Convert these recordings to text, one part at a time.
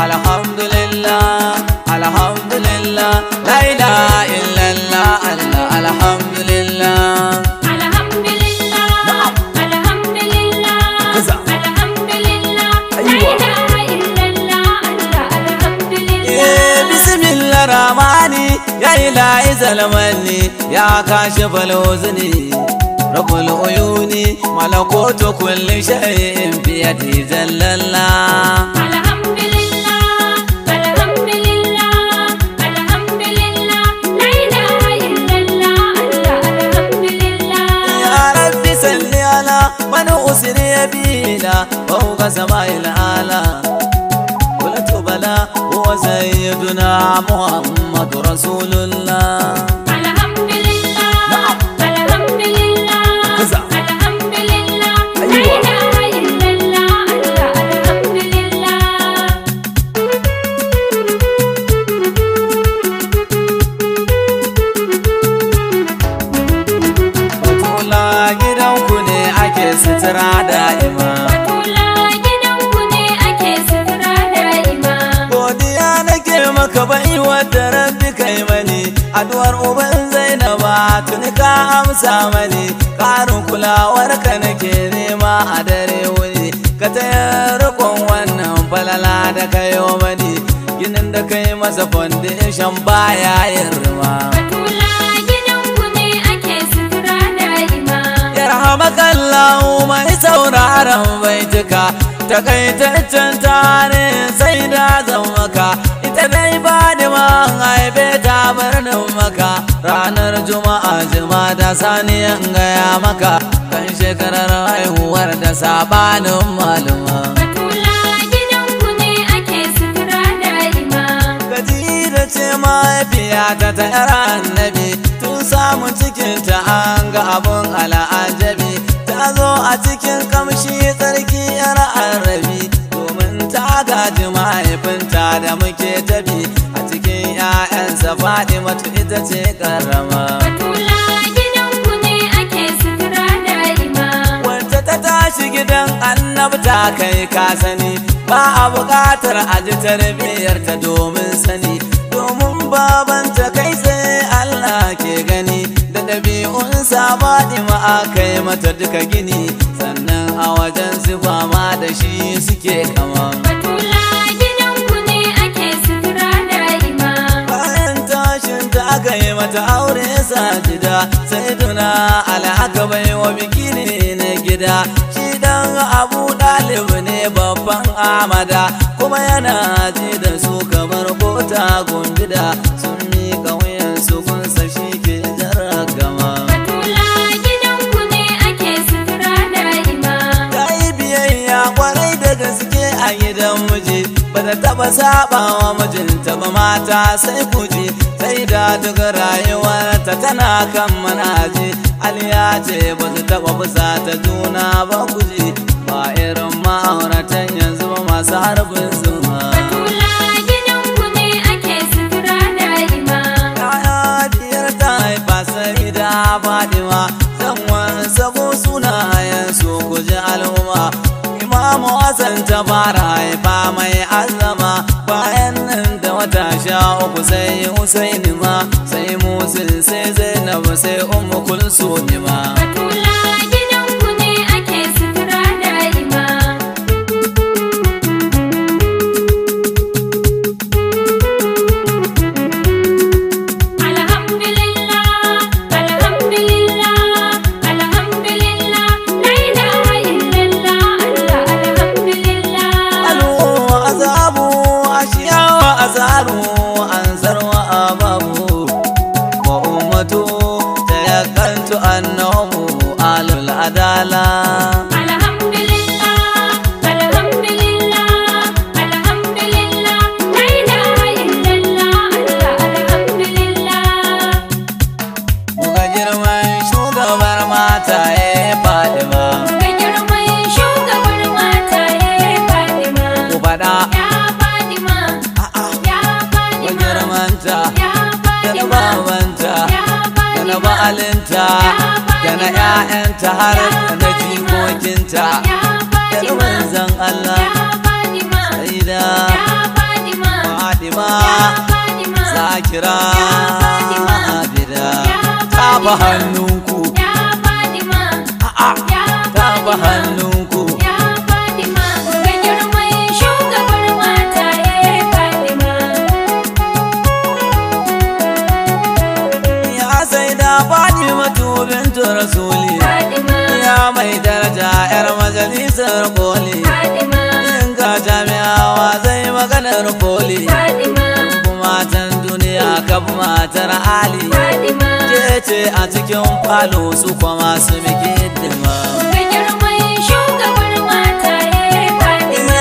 alhamdulillah, alhamdulillah, la ilaha illallah, Allah, alhamdulillah. Ramani ya ilahi zalmani ya kashi balozini rabbul uyuni malakutu kulli shay'in bi yadi zallalla. Alhamdulillah, alhamdulillah, alhamdulillah, la ilaha illallah, Allah, alhamdulillah. Ya rabbi salli ala man usriya bina fawqa sama'il ala. هو سيدنا محمد رسول الله. الحمد لله، الحمد لله، الحمد لله، لا إله إلا الله، الحمد لله. Batula gidanku ne ake sutura da'ima. Ka bai wadda rabbi kai mani addu'ar uban Zainaba tuni ka amsa mani karin kulawar ka nake nema a dare wuni ka tayar rikon wannan falala da kayo mani ginin da kai masa foundation baya yin rima. Batula gidanku ne ake sutura da'ima. Yarhamakallahu mai sauraron baituka takaitaccen tarihin sai da zan maka ita dai ba da man haife ta birnin maka ranar juma'a jima da saniyan gaya maka kan shekarar haihuwar da sabanin maluma. Batula gidanku ne ake sutura da'ima. Khadija ce mahaifiyata ta yar annabi tun samun cikinta an ga abun al'ajabi ta zo a cikin kamshi tsarki yar arabi domin ta gaji mahaifinta da muke tabi a cikin 'ya'yansa Fatimatu ita ce karama. Batula gidanku ne ake sutura da'ima. Wacce ta tashi gidan annabta kai ka sani ba a buƙatar a ji tarbiyyarta domin sani domin babanta kai sai Allah ke gani da ɗabi'unsa Fatima aka yi mata duka gini sannan a wajen sifa ma da shi suke kama. Batula gidanku ne ake sutura da'ima. Bayan tashin ta aka yi mata aure sajida sai tuna al'aka bai wa bikini na gida shi dan Abu Dalib ne babban Amada kuma yana ji da su kamar kota gundida sun miƙa wuyansu kunsa shi ke jarragama. Batula gidanku ne ake sutura da'ima. Ta yi biyayya kwarai da gaske a gidan miji ba ta taɓa saɓawa mijinta ba mata sai kuji sai da duk rayuwarta tana kan manaji Aliya ce ba ta taɓa fusa ta juna ba kuji ba irin ma'auratan yanzu ba masu harbin zuma. Batula gidanku ne ake sutura da'ima. Yaya diyar ta haifa sai da Fatima zan wani sabo sunayen su kuji al'umma. Imamu Hassan ta fara haifa mai azama bayan nan da wata 13 sai Husaini ma sai Musul sai Zainab sai Ummu Kulsum ma. Batula gidanku ne ake sutura da'ima. Alhamdulillah, alhamdulillah, alhamdulillah, la ilaha illallah, Allah, alhamdulillah. Alwa azabu ashiya wa azaru ansar wa ababu wa ummatu tayakkaltu annahum alul adala. Alhamdulillah, alhamdulillah, alhamdulillah, la ilaha illallah, Allah, alhamdulillah. Muka girman shugabar mataye Fatima Ga girman shugabar mataye Fatima. ku faɗa Ya Fatima, ya wa Fatima, girmanta ya da na Fatima, babanta ya da na Fatima, ba'alinta da na 'ya'yanta har da na jikokinta ya da na Fatima, manzan Allah ya Fatima, sai da ya Fadima, zakira Fadima, abida ya taba Fadima, hannunku ya Fadima, a'a ya taba Fadima, hannunku ya Fadima, ga girman shugabar mataye Fadima. ya sai da Fadima bintu rasuli Fadima, ya mai daraja yar majalisar koli Fadima, in ga jami'awa zai maganar koli Fadima, matan duniya kaf matar ali Fadima, ce a cikin falo su kuma su miki hidima ga girman shugabar mataye Fadima,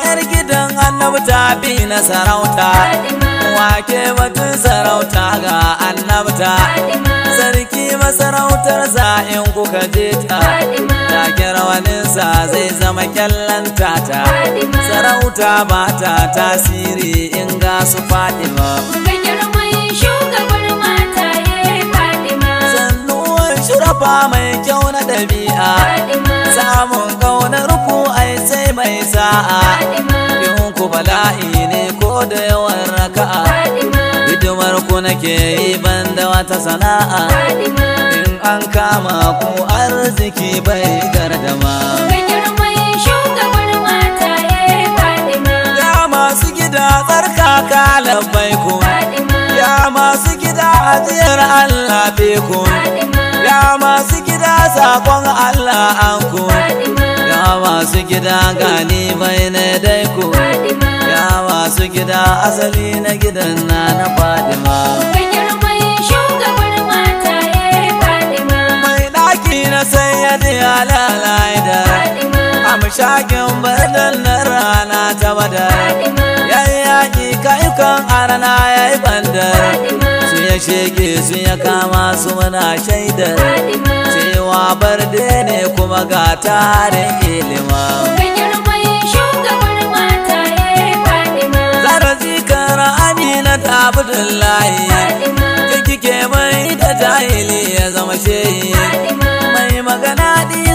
yar gidan annabta bi na sarauta Fadima, wake batun sarauta ga annabta Fadima, sarki masarautarsa in kuka je ta Fadima, take rawaninsa zai zama kyallan tata Fadima, sarauta ba ta tasiri in ga su Fadima ga girman shugabar mataye Fadima, sannuwan shurafa mai kyau na ɗabi'a Fadima, samun ƙaunar ku ai sai mai sa'a Fadima, in ku bala'i ne ko da yawan raka'a Fadima, hidimar ku nake yi banda wata sana'a Fadima, in an kama ku arziki bai gardama ga girman shugabar mataye Fadima, ya masu gida tsarkaka labbai ku Fadima, ya masu gida ajiyar Allah ku Fadima, ya masu gida sakon Allah an ku Fadima, ya masu gida gani bai na dai ku Fadima, ya masu gida asali na gidan na Fadima ga girman shugabar mataye Fadima, mai ɗaki na sayyadi alalaida Fadima, amshakin bardan na rana ta badar Fadima, yayyaki kayukan arana yayi bandar Fadima, su ya shege su ya kama su muna shaidar Fadima, cewa barde ne kuma ga tarin ilima ga girman shugabar mataye Fadima, zara zikar amina ta abdullahi Fadima, kike mai da jahili ya zama shehi Fadima, mai magana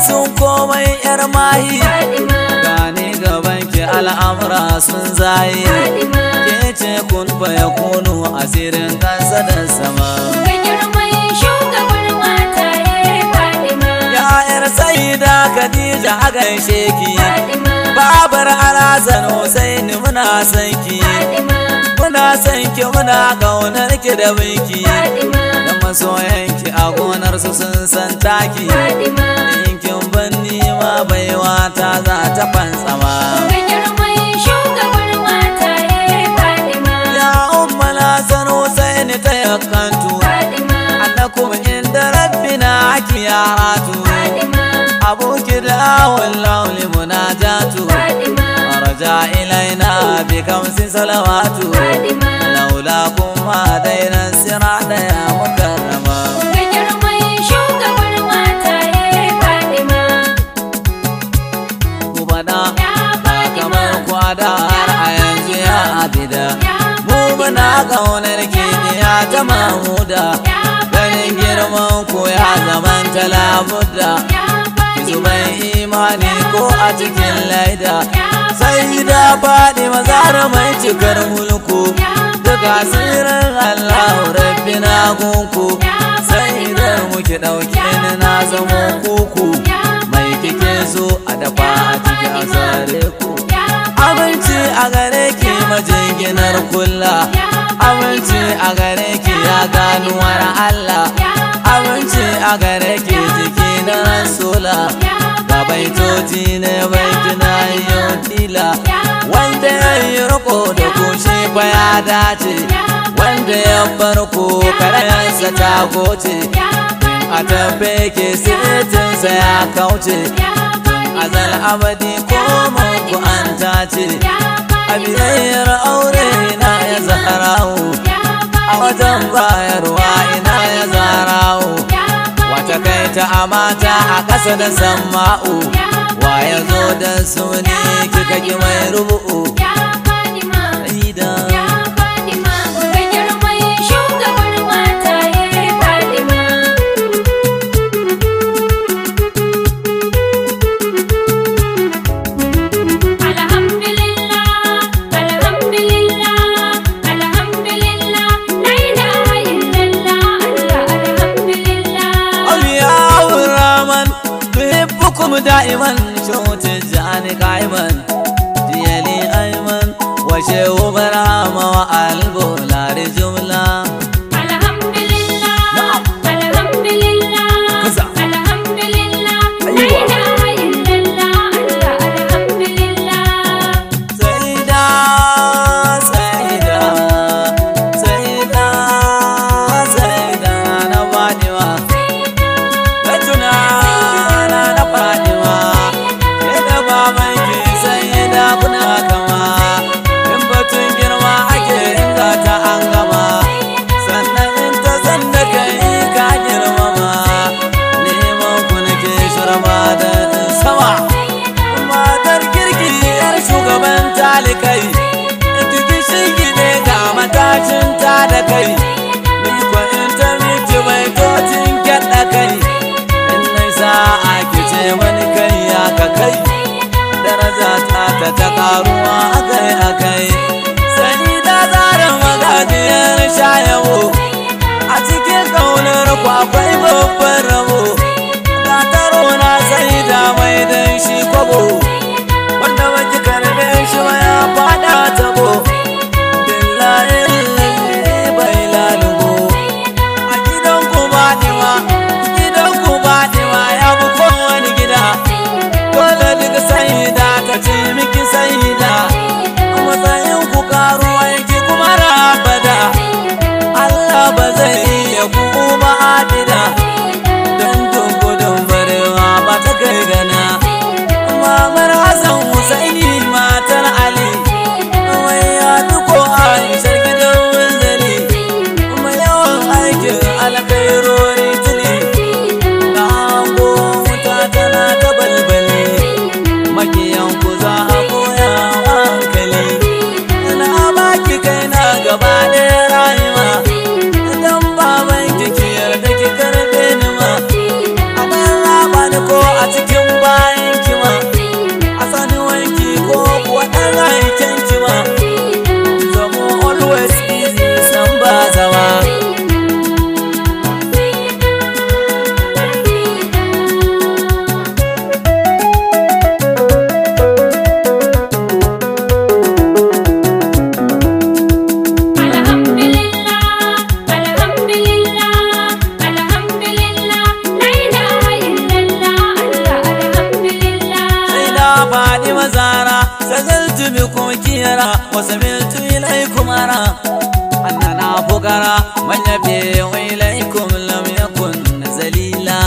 sun komai yar mahi Fadima, gani gaban ki al'amura sun zayi Fadima, ke ce kun baya kunu asirin kansa da sama ga girman shugabar mataye Fadima, ya yar saida Khadija a gaishe ki Fadima, babar Alhassan Hussein muna son ki Fadima, muna son ki muna kaunar ki da binki Fadima, da masoyan ki a gonar su sun san taki Fadima, kin banni ma baiwa ta za ta fantsama ga girman shugabar mataye Fadima, ya ummul Hassan Hussein ta yakantu Fadima, annakum inda rabbina akiyatu Fadima, abuki da wallahu munajatu Fadima, raja ilaina bi kamsi salawatu Fadima, laulakum ma dainan sirada ya mukarrama ga girman shugabar mataye Fadima, kubada ya Fadima, kamar kwada har a yanzu ya abida ya mu muna kaunar ki ya ta mamuda ganin girman ku ya zaman talabuda ya Fadima, zuban imani ko a cikin laida sai da faɗi mazara mai cikar mulku daga asirin Allah rabbina gunku sai da muke ɗauke ni na zamo kuku mai kike so a dafa a cikin asare ku abinci a gare ki majinginar kulla abinci a gare ki ya ganuwar Allah abinci a gare ki jiki na rasula ga baitoci ne baiti na yau tila wanda ya yi riko da kushe fa ya dace wanda ya farko karayansa ta goce a tafe ke sitinsa ya kauce azal abadi ko ku an tace a biyayyar aure ina ya zaharawo a wajen bayarwa ina ya zarawo wata kai ta amata a ƙasa da samma'u wa ya zo da su ne kika ki mai rubu'u ya Fadima, idan ya Fadima, ga girman shugabar mataye Fadima. Alhamdulillah, alhamdulillah, wa shehu barama wa albolari jumla. Alhamdulillah, alhamdulillah, Kaza. alhamdulillah, la Aiwa. ilaha illallah, Allah, alhamdulillah. Saida, Saida, Saida, Saida na Fatima. Latuna na Fatima. Yadda babanki Saida kuna kama. In batun girma ake inda ta an gama. Sannan in ta san da kai ka girmama. Neman ku nake shirma da sama. Matar kirki yar shugaban talikai, kiki shigi ne ga matashin ta da kai. Ni ko intermiti mai tocin gyaɗa kai. In nai sa'a ki ce mani kai ya ka kai. Daraja ta karuwa akai akai. Sani da zara magajiyar shayawo. A cikin ƙaunar ku akwai babban rabo. Gataro na sai da mai dan shi kwabo. Wanda baki karbe shi ba ya fada tabo. Billahi bai lalubo. A gidan ku Fatima ya fi kowane gida. Dole duk saida ta ce miki saida. A matsayin ku karuwa yake kuma rabada. Allah ba zai iya ku ba adida. Don gudun barewa ba ta kai gana. Mamar Hassan Husaini matar Ali. Mai yadu ko Aishar gidan wanzali. Mai yawan aikin alkairori tuli. Na hango wuta tana ta balbali. Makiyan ku za a koya wa hankali. Na baki kai na gaba ɗaya rayuwa. Dan baban ki yarda ki karɓe ni ma. A ɗan raba ni ko a cikin bayan ki ma. A sani wanki ko kuwa ɗan aiken ki ma. Zamo always easy san ba zama. Alhamdulillah, alhamdulillah, alhamdulillah, la ilaha illallah, Allah, alhamdulillah. Sai da faɗi mazara, sagaltu bikum kiyara, wasamiltu ilaikum ara. Annana fukara, man yabe ilaikum lam yakun zalila.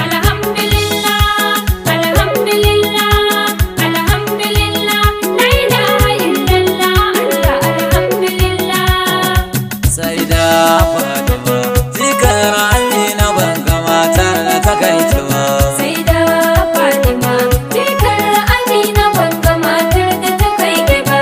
Alhamdulillah, alhamdulillah, alhamdulillah, la ilaha illallah, Allah, alhamdulillah. Sai da Fatima, zikar Amina ban ga matar da ta kai ki ba. Sai da Fatima, jikar Amina ban ga matar da ta kai ki ba.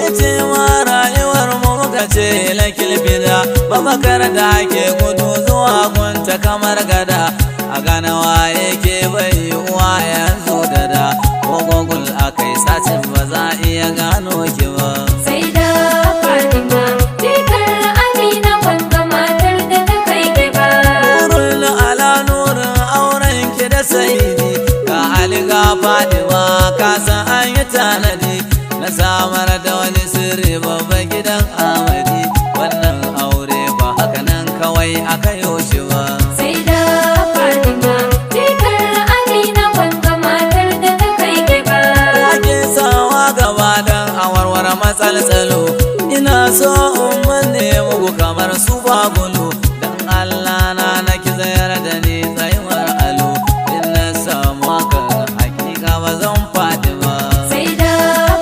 Yace ma rayuwar mu muka ce lakil bida, babakar da ke gudu zuwa gunta kamar gada. A gane waye ke bai uwa yanzu da da, ko gogul akai sacin ba za a iya gano ki ba. Sai da Fatima, jikar Amina ban ga matar da ta kai ki ba. Nurul ala nurin auren ki da saidi, ka aliga Fatima ka san an yi tanadi. Na samar da wani sirri babban gidan Amadi. Wannan aure ba haka nan kawai aka yi shi ba. Sai da Fatima, jikar Amina ban ga matar da ta kai ki ba. Ake sawa gaba don a warware matsaltsalo. Ina so in manne muku kamar su bagulu. Don Allah na ki zayar da ni tsayuwar alo. In na samu haka hakika ba zan faɗi ba. Sai da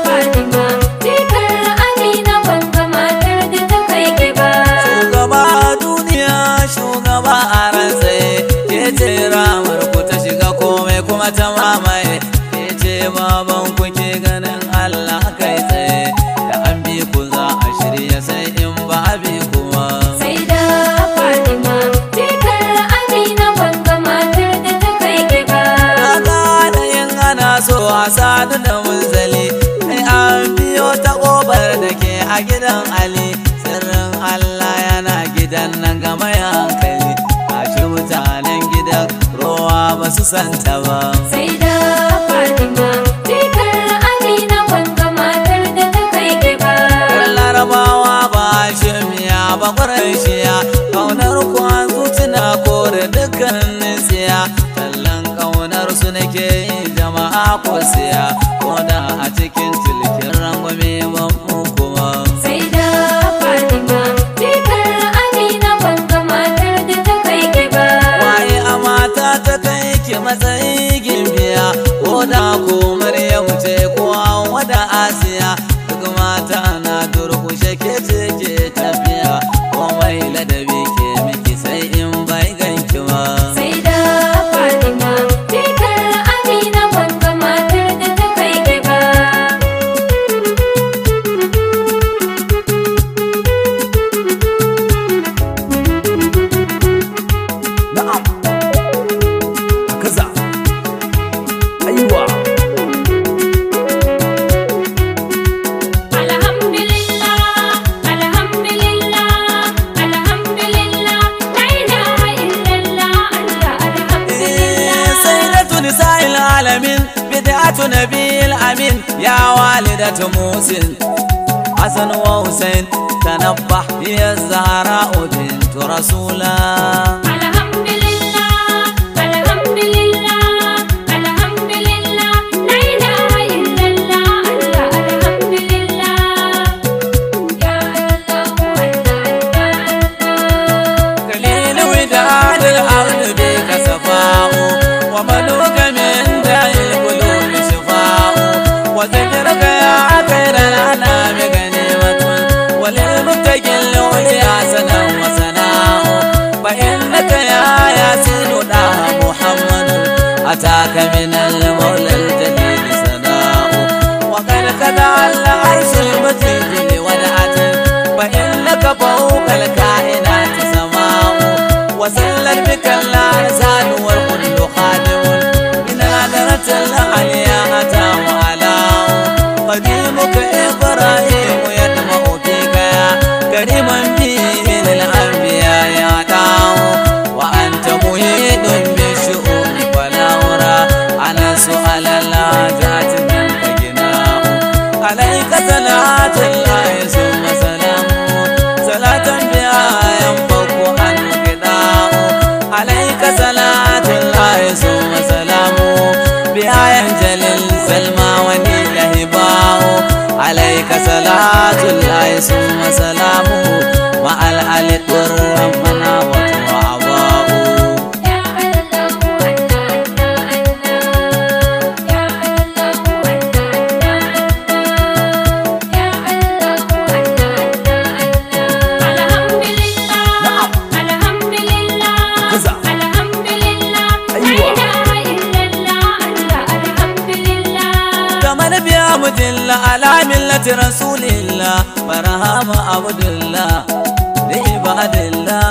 Fatima, jikar Amina ban ga matar da ta kai ki ba. Shugaba a duniya, shugaba a rantsaye. Ke ce ramar ku ta shiga komai kuma ta mamaye. Ke ce baban ku ke ganin Allah kai tsaye. Da an bi ku za a shirya sai in ba a bi kuma. Sai da Fatima, jikar Amina ban ga matar da ta kai ki ba. Kaga da yin ana so a sadu da munzali. Sai an biyo ta ƙofar da ke a gidan Ali. Sirrin Allah yana gidan nan ga mai hankali. Tashi mutanen gidan rowa ba su santa ba. Sai da Fatima jikar Amina wanga matar da ta kai kiba. Larabawa ba shimiya ba ƙwarashiya, ƙaunar kwan zuciya kore dukkanin siya. Tallan ƙaunar su nake yi jama'a ko siya, ko da a cikin tilkin rangwame ban kuma. Sai da Fatima jikar Amina wanga matar da ta kai kiba. Waye a mata ta kai ki matsayi gimbiya, ko da ko Maryamu ce ko Hauwa da Asiya. Duk mata na durƙushe ke ce ke tafiya, komai ladabi ke miki sai in bai ganki ba. Sai da Fatima jikar Amina wanga matar da ta kai kiba. Na'am, kaza aiwa. Alhamdulillah, alhamdulillah, alhamdulillah, la ilaha illallah, Allah alhamdulillah. سيدة نساء العالمين بدعة نبي الأمين يا والدة موسى حسن وحسين تنبح هي الزهراء بنت رسولا. Alhamdulillah, alhamdulillah, alhamdulillah, la ilaha illallah, Allah alhamdulillah. Ya Allah, Allah. قليل وداد الأرض بك صفاء، وملوك من داء القلوب شفاء، وذكرك يا خير الأنام غنيمة، وللمتقي العليا سنا وسناء. فإنك يا ياسين داها محمد أتاك من المولى الجليل سناء، وقد خدع العرش المجيد لودعته، فإنك فوق الكائنات سماء، وسلت بك الأرزاق والكل خادم، من هدرة العليا أتاه علاء. قديمك إبراهيم يدمع فيك يا كريما به للأنبياء يعطاه، وأنت مهيد بالشؤون فلا أرى أنا سؤال الحاجات منك جناه. عليك صلاة الله ثم سلامه، صلاة بها ينفك الغناء. عليك صلاة الله ثم سلامه، بها ينجلي السلمى ونيل هباه. عليك صلاة الله ثم سلامه، مع الآل ربنا وأعواه. Ya Allah, Allah, Allah, ya Allah, Allah, ya Allah, Allah, alhamdulillah, Kaza. alhamdulillah, la Aiwa. ilaha illallah, Allah alhamdulillah. كمان بيا مدلة على ملة رسول الله، برهام عبد الله لعباد الله.